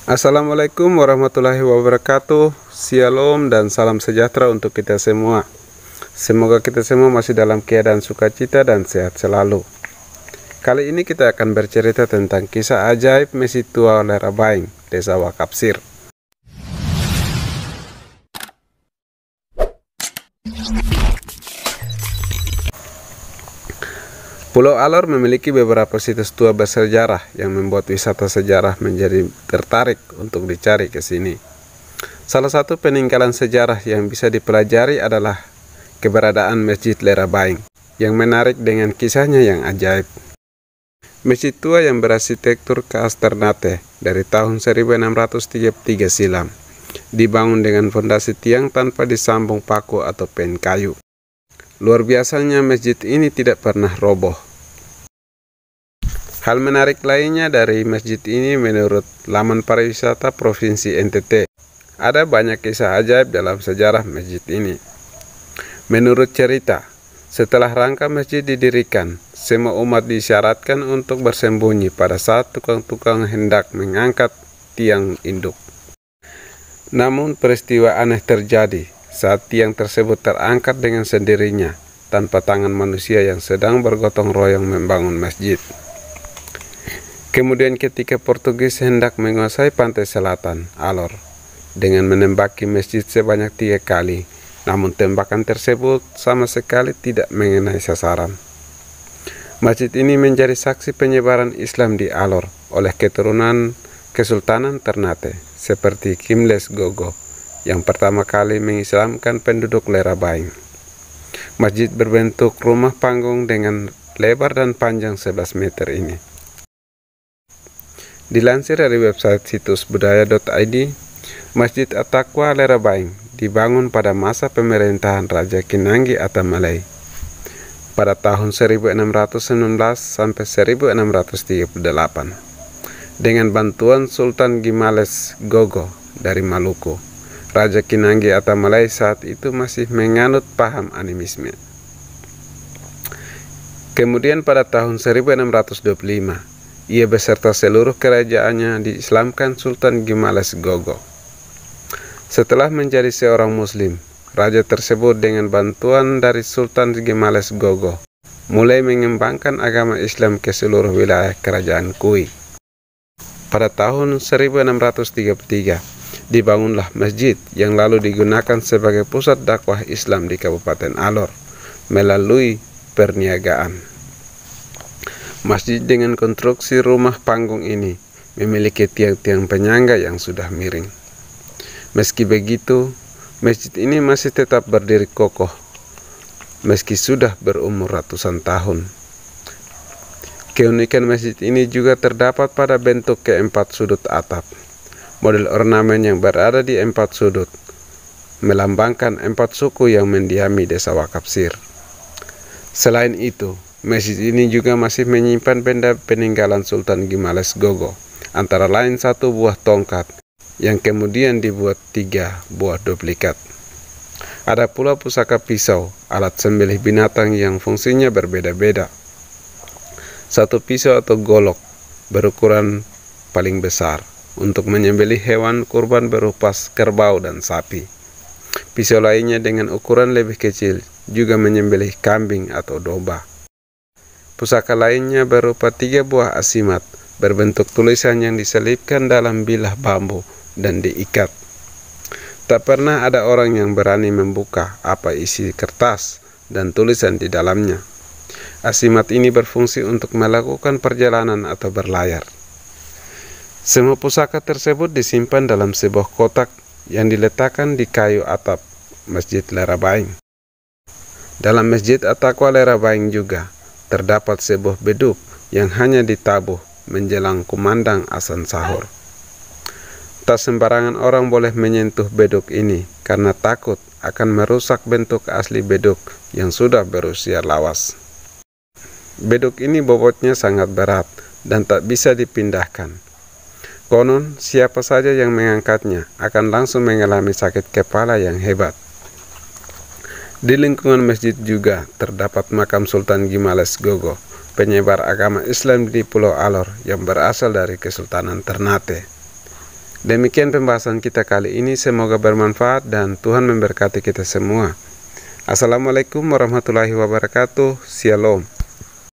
Assalamualaikum warahmatullahi wabarakatuh. Shalom dan salam sejahtera untuk kita semua. Semoga kita semua masih dalam keadaan sukacita dan sehat selalu. Kali ini kita akan bercerita tentang kisah ajaib Masjid Tua Lerabaing, Desa Wakapsir. Pulau Alor memiliki beberapa situs tua bersejarah yang membuat wisata sejarah menjadi tertarik untuk dicari ke sini. Salah satu peninggalan sejarah yang bisa dipelajari adalah keberadaan Masjid Lerabaing yang menarik dengan kisahnya yang ajaib. Masjid tua yang berarsitektur khas Ternate dari tahun 1633 silam, dibangun dengan fondasi tiang tanpa disambung paku atau pen kayu. Luar biasanya masjid ini tidak pernah roboh. Hal menarik lainnya dari masjid ini menurut laman pariwisata Provinsi NTT. Ada banyak kisah ajaib dalam sejarah masjid ini. Menurut cerita, setelah rangka masjid didirikan, semua umat disyaratkan untuk bersembunyi pada saat tukang-tukang hendak mengangkat tiang induk. Namun peristiwa aneh terjadi saat tiang tersebut terangkat dengan sendirinya tanpa tangan manusia yang sedang bergotong royong membangun masjid. Kemudian ketika Portugis hendak menguasai pantai selatan Alor dengan menembaki masjid sebanyak 3 kali, namun tembakan tersebut sama sekali tidak mengenai sasaran. Masjid ini menjadi saksi penyebaran Islam di Alor oleh keturunan Kesultanan Ternate seperti Kimles Gogo yang pertama kali mengislamkan penduduk Lerabaing. Masjid berbentuk rumah panggung dengan lebar dan panjang 11 meter ini. Dilansir dari website situs budaya.id, Masjid At-Taqwa Lerabaing dibangun pada masa pemerintahan Raja Kinanggi Atamalai pada tahun 1619 sampai 1638 dengan bantuan Sultan Gimales Gogo dari Maluku. Raja Kinanggi Atamalai saat itu masih menganut paham animisme. Kemudian pada tahun 1625, ia beserta seluruh kerajaannya diislamkan Sultan Gimales Gogo. Setelah menjadi seorang muslim, raja tersebut dengan bantuan dari Sultan Gimales Gogo mulai mengembangkan agama Islam ke seluruh wilayah kerajaan Kui. Pada tahun 1633, dibangunlah masjid yang lalu digunakan sebagai pusat dakwah Islam di Kabupaten Alor melalui perniagaan. Masjid dengan konstruksi rumah panggung ini memiliki tiang-tiang penyangga yang sudah miring. Meski begitu, masjid ini masih tetap berdiri kokoh meski sudah berumur ratusan tahun. Keunikan masjid ini juga terdapat pada bentuk keempat sudut atap. Model ornamen yang berada di 4 sudut melambangkan 4 suku yang mendiami desa Wakapsir. Selain itu, masjid ini juga masih menyimpan benda peninggalan Sultan Gimales Gogo, antara lain 1 buah tongkat yang kemudian dibuat 3 buah duplikat. Ada pula pusaka pisau, alat sembelih binatang yang fungsinya berbeda-beda. 1 pisau atau golok berukuran paling besar untuk menyembelih hewan kurban berupa kerbau dan sapi. Pisau lainnya dengan ukuran lebih kecil juga menyembelih kambing atau domba. Pusaka lainnya berupa 3 buah asimat berbentuk tulisan yang diselipkan dalam bilah bambu dan diikat. Tak pernah ada orang yang berani membuka apa isi kertas dan tulisan di dalamnya. Asimat ini berfungsi untuk melakukan perjalanan atau berlayar. Semua pusaka tersebut disimpan dalam sebuah kotak yang diletakkan di kayu atap Masjid Lerabaing. Dalam Masjid At-Taqwa Lerabaing juga terdapat sebuah beduk yang hanya ditabuh menjelang kumandang azan sahur. Tak sembarangan orang boleh menyentuh beduk ini karena takut akan merusak bentuk asli beduk yang sudah berusia lawas. Beduk ini bobotnya sangat berat dan tak bisa dipindahkan. Konon, siapa saja yang mengangkatnya akan langsung mengalami sakit kepala yang hebat. Di lingkungan masjid juga terdapat makam Sultan Gimales Gogo, penyebar agama Islam di Pulau Alor yang berasal dari Kesultanan Ternate. Demikian pembahasan kita kali ini, semoga bermanfaat dan Tuhan memberkati kita semua. Assalamualaikum warahmatullahi wabarakatuh. Shalom.